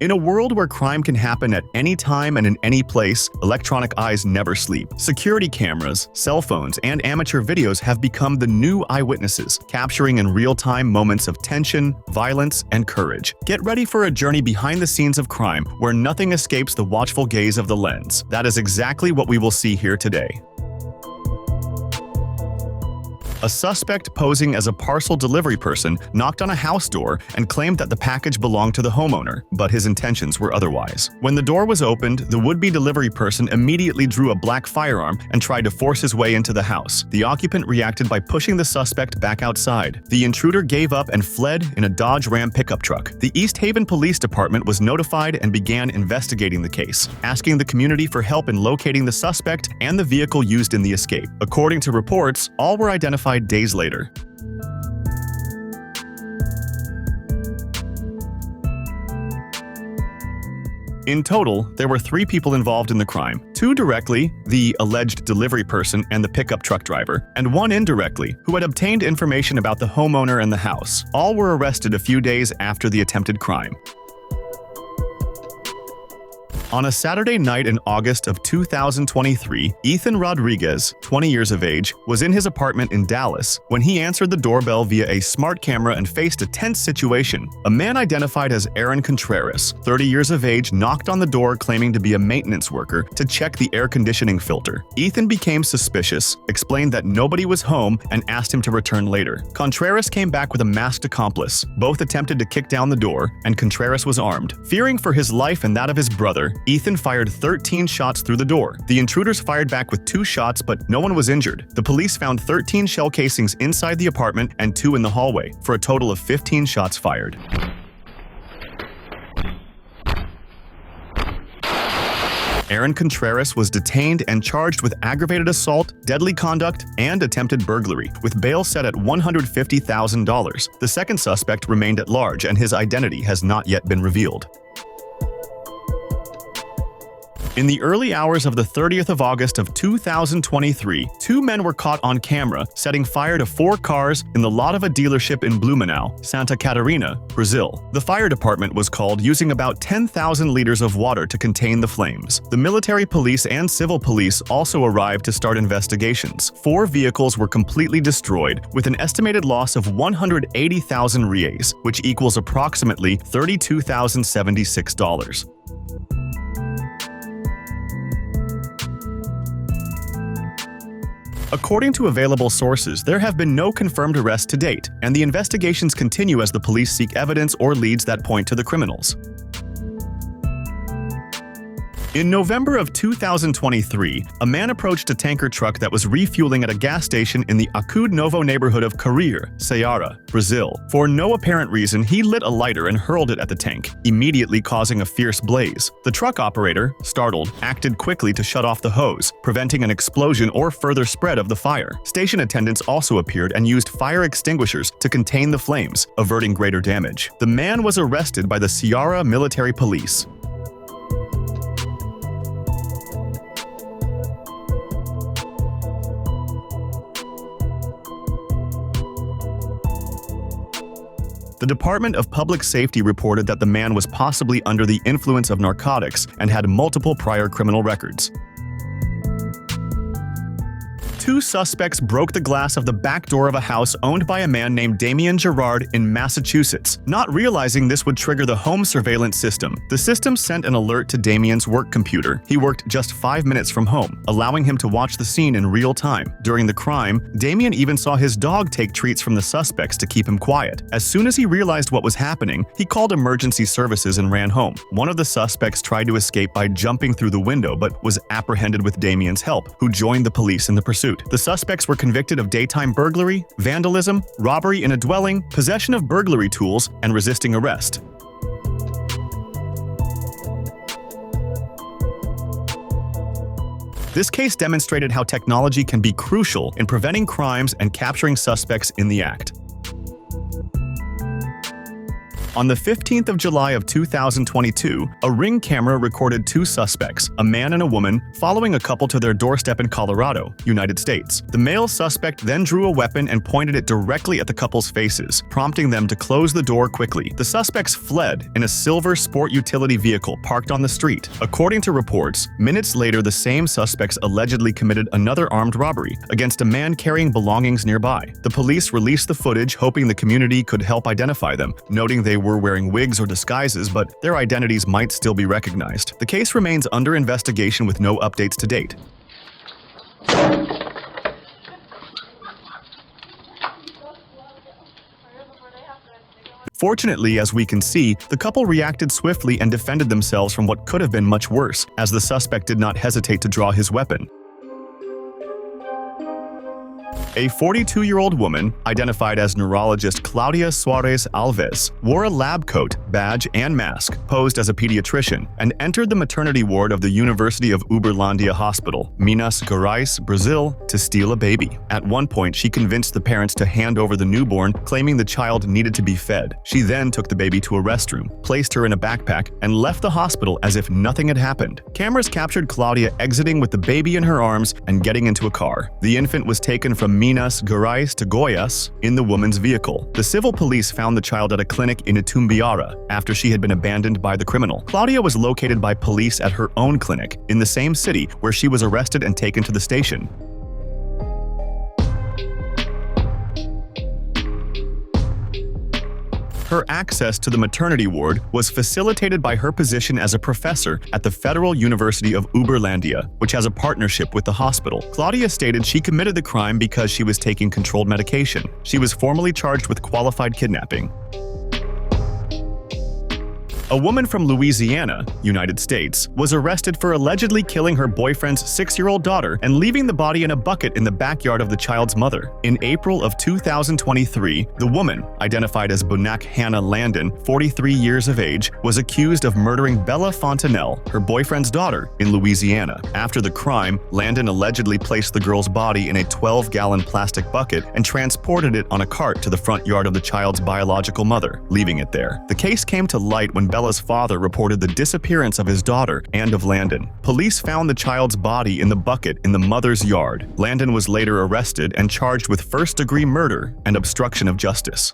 In a world where crime can happen at any time and in any place, electronic eyes never sleep. Security cameras, cell phones, and amateur videos have become the new eyewitnesses, capturing in real-time moments of tension, violence, and courage. Get ready for a journey behind the scenes of crime where nothing escapes the watchful gaze of the lens. That is exactly what we will see here today. A suspect posing as a parcel delivery person knocked on a house door and claimed that the package belonged to the homeowner, but his intentions were otherwise. When the door was opened, the would-be delivery person immediately drew a black firearm and tried to force his way into the house. The occupant reacted by pushing the suspect back outside. The intruder gave up and fled in a Dodge Ram pickup truck. The East Haven Police Department was notified and began investigating the case, asking the community for help in locating the suspect and the vehicle used in the escape. According to reports, all were identified days later. In total, there were 3 people involved in the crime. 2 directly, the alleged delivery person and the pickup truck driver, and 1 indirectly, who had obtained information about the homeowner and the house. All were arrested a few days after the attempted crime. On a Saturday night in August of 2023, Ethan Rodriguez, 20 years of age, was in his apartment in Dallas when he answered the doorbell via a smart camera and faced a tense situation. A man identified as Aaron Contreras, 30 years of age, knocked on the door claiming to be a maintenance worker to check the air conditioning filter. Ethan became suspicious, explained that nobody was home, and asked him to return later. Contreras came back with a masked accomplice. Both attempted to kick down the door, and Contreras was armed. Fearing for his life and that of his brother, Ethan fired 13 shots through the door. The intruders fired back with 2 shots, but no one was injured. The police found 13 shell casings inside the apartment and 2 in the hallway, for a total of 15 shots fired. Aaron Contreras was detained and charged with aggravated assault, deadly conduct, and attempted burglary, with bail set at $150,000. The second suspect remained at large, and his identity has not yet been revealed. In the early hours of the 30th of August of 2023, 2 men were caught on camera setting fire to 4 cars in the lot of a dealership in Blumenau, Santa Catarina, Brazil. The fire department was called using about 10,000 liters of water to contain the flames. The military police and civil police also arrived to start investigations. 4 vehicles were completely destroyed, with an estimated loss of 180,000 reais, which equals approximately $32,076. According to available sources, there have been no confirmed arrests to date, and the investigations continue as the police seek evidence or leads that point to the criminals. In November of 2023, a man approached a tanker truck that was refueling at a gas station in the Acude Novo neighborhood of Carir, Ceará, Brazil. For no apparent reason, he lit a lighter and hurled it at the tank, immediately causing a fierce blaze. The truck operator, startled, acted quickly to shut off the hose, preventing an explosion or further spread of the fire. Station attendants also appeared and used fire extinguishers to contain the flames, averting greater damage. The man was arrested by the Ceará military police. The Department of Public Safety reported that the man was possibly under the influence of narcotics and had multiple prior criminal records. 2 suspects broke the glass of the back door of a house owned by a man named Damien Gerard in Massachusetts, not realizing this would trigger the home surveillance system. The system sent an alert to Damien's work computer. He worked just 5 minutes from home, allowing him to watch the scene in real time. During the crime, Damien even saw his dog take treats from the suspects to keep him quiet. As soon as he realized what was happening, he called emergency services and ran home. One of the suspects tried to escape by jumping through the window, but was apprehended with Damien's help, who joined the police in the pursuit. The suspects were convicted of daytime burglary, vandalism, robbery in a dwelling, possession of burglary tools, and resisting arrest. This case demonstrated how technology can be crucial in preventing crimes and capturing suspects in the act. On the 15th of July of 2022, a Ring camera recorded two suspects, a man and a woman, following a couple to their doorstep in Colorado, United States. The male suspect then drew a weapon and pointed it directly at the couple's faces, prompting them to close the door quickly. The suspects fled in a silver sport utility vehicle parked on the street. According to reports, minutes later the same suspects allegedly committed another armed robbery against a man carrying belongings nearby. The police released the footage, hoping the community could help identify them, noting they were wearing wigs or disguises, but their identities might still be recognized. The case remains under investigation with no updates to date. Fortunately, as we can see, the couple reacted swiftly and defended themselves from what could have been much worse, as the suspect did not hesitate to draw his weapon. A 42-year-old woman, identified as neurologist Claudia Suarez Alves, wore a lab coat, badge, and mask, posed as a pediatrician, and entered the maternity ward of the University of Uberlândia Hospital, Minas Gerais, Brazil, to steal a baby. At one point, she convinced the parents to hand over the newborn, claiming the child needed to be fed. She then took the baby to a restroom, placed her in a backpack, and left the hospital as if nothing had happened. Cameras captured Claudia exiting with the baby in her arms and getting into a car. The infant was taken from Minas Gerais to Goiás in the woman's vehicle. The civil police found the child at a clinic in Itumbiara after she had been abandoned by the criminal. Claudia was located by police at her own clinic in the same city where she was arrested and taken to the station. Her access to the maternity ward was facilitated by her position as a professor at the Federal University of Uberlândia, which has a partnership with the hospital. Claudia stated she committed the crime because she was taking controlled medication. She was formally charged with qualified kidnapping. A woman from Louisiana, United States, was arrested for allegedly killing her boyfriend's 6-year-old daughter and leaving the body in a bucket in the backyard of the child's mother. In April of 2023, the woman, identified as Bonak Hannah Landon, 43 years of age, was accused of murdering Bella Fontanelle, her boyfriend's daughter, in Louisiana. After the crime, Landon allegedly placed the girl's body in a 12-gallon plastic bucket and transported it on a cart to the front yard of the child's biological mother, leaving it there. The case came to light when Bella's father reported the disappearance of his daughter and of Landon. Police found the child's body in the bucket in the mother's yard. Landon was later arrested and charged with first-degree murder and obstruction of justice.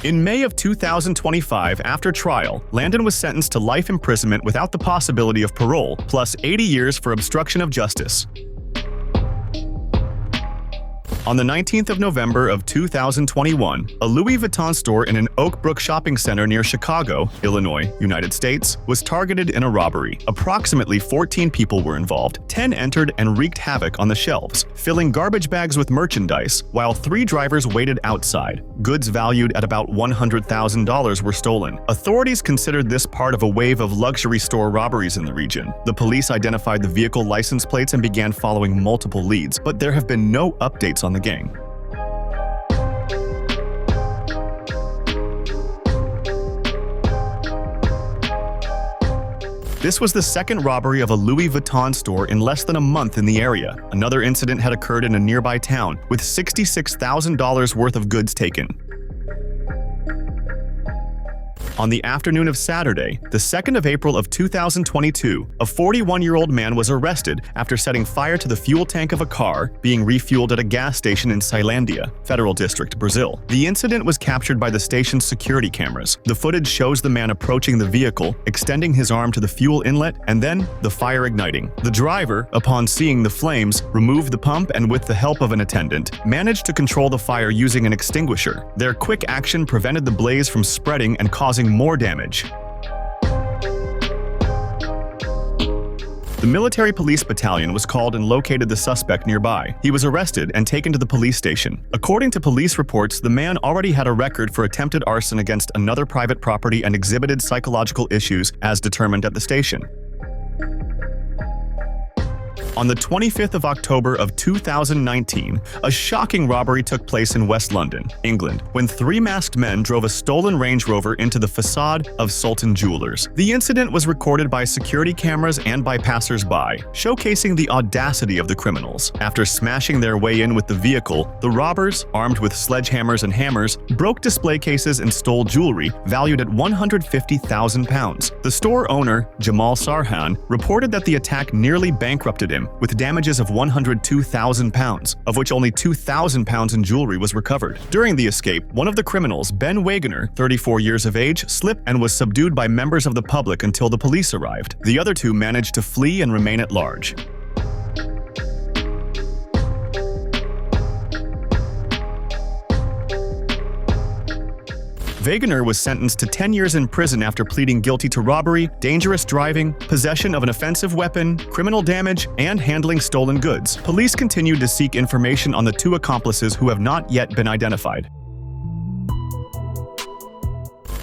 In May of 2025, after trial, Landon was sentenced to life imprisonment without the possibility of parole, plus 80 years for obstruction of justice. On the 19th of November of 2021, a Louis Vuitton store in an Oak Brook shopping center near Chicago, Illinois, United States, was targeted in a robbery. Approximately 14 people were involved. 10 entered and wreaked havoc on the shelves, filling garbage bags with merchandise, while 3 drivers waited outside. Goods valued at about $100,000 were stolen. Authorities considered this part of a wave of luxury store robberies in the region. The police identified the vehicle license plates and began following multiple leads, but there have been no updates on the gang. This was the second robbery of a Louis Vuitton store in less than a month in the area. Another incident had occurred in a nearby town, with $66,000 worth of goods taken. On the afternoon of Saturday, the 2nd of April of 2022, a 41-year-old man was arrested after setting fire to the fuel tank of a car being refueled at a gas station in Ceilândia, Federal District, Brazil. The incident was captured by the station's security cameras. The footage shows the man approaching the vehicle, extending his arm to the fuel inlet, and then the fire igniting. The driver, upon seeing the flames, removed the pump and, with the help of an attendant, managed to control the fire using an extinguisher. Their quick action prevented the blaze from spreading and causing more damage. The military police battalion was called and located the suspect nearby. He was arrested and taken to the police station. According to police reports, the man already had a record for attempted arson against another private property and exhibited psychological issues as determined at the station. On the 25th of October of 2019, a shocking robbery took place in West London, England, when three masked men drove a stolen Range Rover into the facade of Sultan Jewelers. The incident was recorded by security cameras and by passers-by, showcasing the audacity of the criminals. After smashing their way in with the vehicle, the robbers, armed with sledgehammers and hammers, broke display cases and stole jewelry valued at £150,000. The store owner, Jamal Sarhan, reported that the attack nearly bankrupted him, with damages of £102,000, of which only £2,000 in jewelry was recovered. During the escape, one of the criminals, Ben Wagoner, 34 years of age, slipped and was subdued by members of the public until the police arrived. The other two managed to flee and remain at large. Wagoner was sentenced to 10 years in prison after pleading guilty to robbery, dangerous driving, possession of an offensive weapon, criminal damage, and handling stolen goods. Police continued to seek information on the two accomplices who have not yet been identified.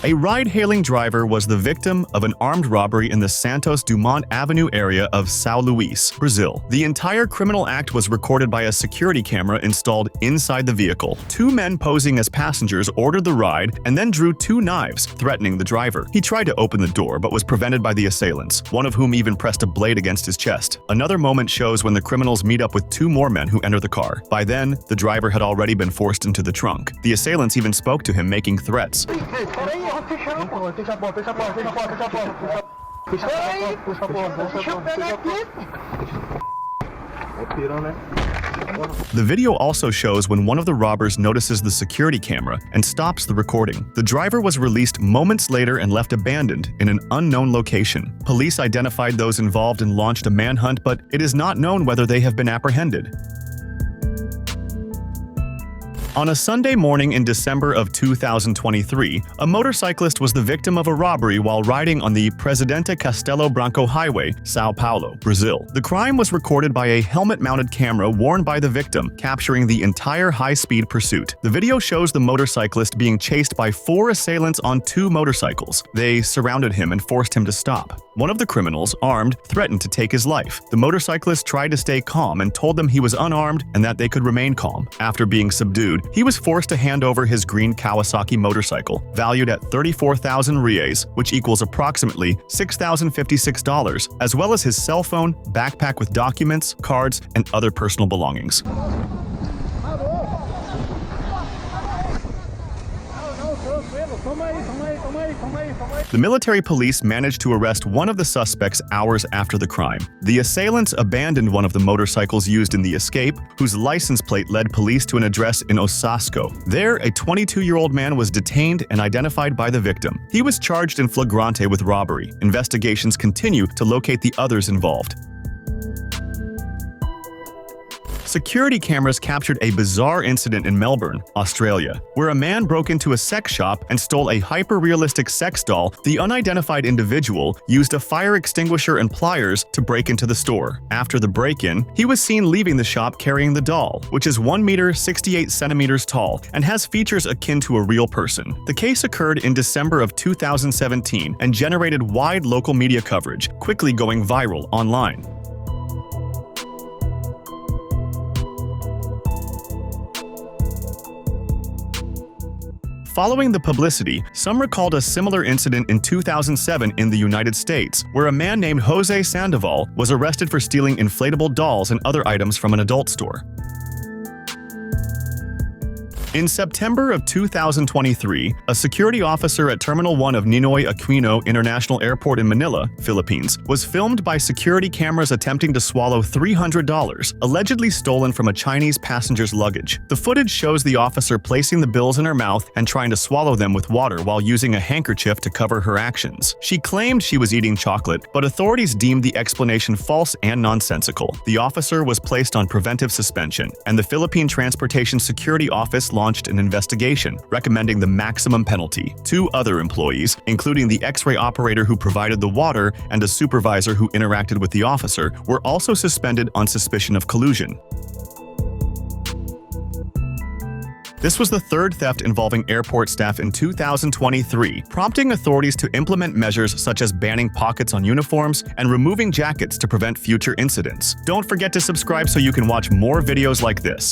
A ride-hailing driver was the victim of an armed robbery in the Santos Dumont Avenue area of São Luís, Brazil. The entire criminal act was recorded by a security camera installed inside the vehicle. Two men posing as passengers ordered the ride and then drew two knives, threatening the driver. He tried to open the door but was prevented by the assailants, one of whom even pressed a blade against his chest. Another moment shows when the criminals meet up with two more men who enter the car. By then, the driver had already been forced into the trunk. The assailants even spoke to him, making threats. Fecha a porta, fecha a porta, fecha a porta, fecha a porta, fecha a porta. Fecha a porta, fecha a porta. The video also shows when one of the robbers notices the security camera and stops the recording. The driver was released moments later and left abandoned in an unknown location. Police identified those involved and launched a manhunt, but it is not known whether they have been apprehended. On a Sunday morning in December of 2023, a motorcyclist was the victim of a robbery while riding on the Presidente Castelo Branco Highway, São Paulo, Brazil. The crime was recorded by a helmet-mounted camera worn by the victim, capturing the entire high-speed pursuit. The video shows the motorcyclist being chased by four assailants on two motorcycles. They surrounded him and forced him to stop. One of the criminals, armed, threatened to take his life. The motorcyclist tried to stay calm and told them he was unarmed and that they could remain calm. After being subdued, he was forced to hand over his green Kawasaki motorcycle, valued at 34,000 reais, which equals approximately $6,056, as well as his cell phone, backpack with documents, cards, and other personal belongings. The military police managed to arrest one of the suspects hours after the crime. The assailants abandoned one of the motorcycles used in the escape, whose license plate led police to an address in Osasco. There, a 22-year-old man was detained and identified by the victim. He was charged in flagrante with robbery. Investigations continue to locate the others involved. Security cameras captured a bizarre incident in Melbourne, Australia, where a man broke into a sex shop and stole a hyper-realistic sex doll. The unidentified individual used a fire extinguisher and pliers to break into the store. After the break-in, he was seen leaving the shop carrying the doll, which is 1 meter 68 centimeters tall and has features akin to a real person. The case occurred in December of 2017 and generated wide local media coverage, quickly going viral online. Following the publicity, some recalled a similar incident in 2007 in the United States, where a man named Jose Sandoval was arrested for stealing inflatable dolls and other items from an adult store. In September of 2023, a security officer at Terminal 1 of Ninoy Aquino International Airport in Manila, Philippines, was filmed by security cameras attempting to swallow $300, allegedly stolen from a Chinese passenger's luggage. The footage shows the officer placing the bills in her mouth and trying to swallow them with water while using a handkerchief to cover her actions. She claimed she was eating chocolate, but authorities deemed the explanation false and nonsensical. The officer was placed on preventive suspension, and the Philippine Transportation Security Office launched an investigation, recommending the maximum penalty. Two other employees, including the X-ray operator who provided the water and a supervisor who interacted with the officer, were also suspended on suspicion of collusion. This was the third theft involving airport staff in 2023, prompting authorities to implement measures such as banning pockets on uniforms and removing jackets to prevent future incidents. Don't forget to subscribe so you can watch more videos like this.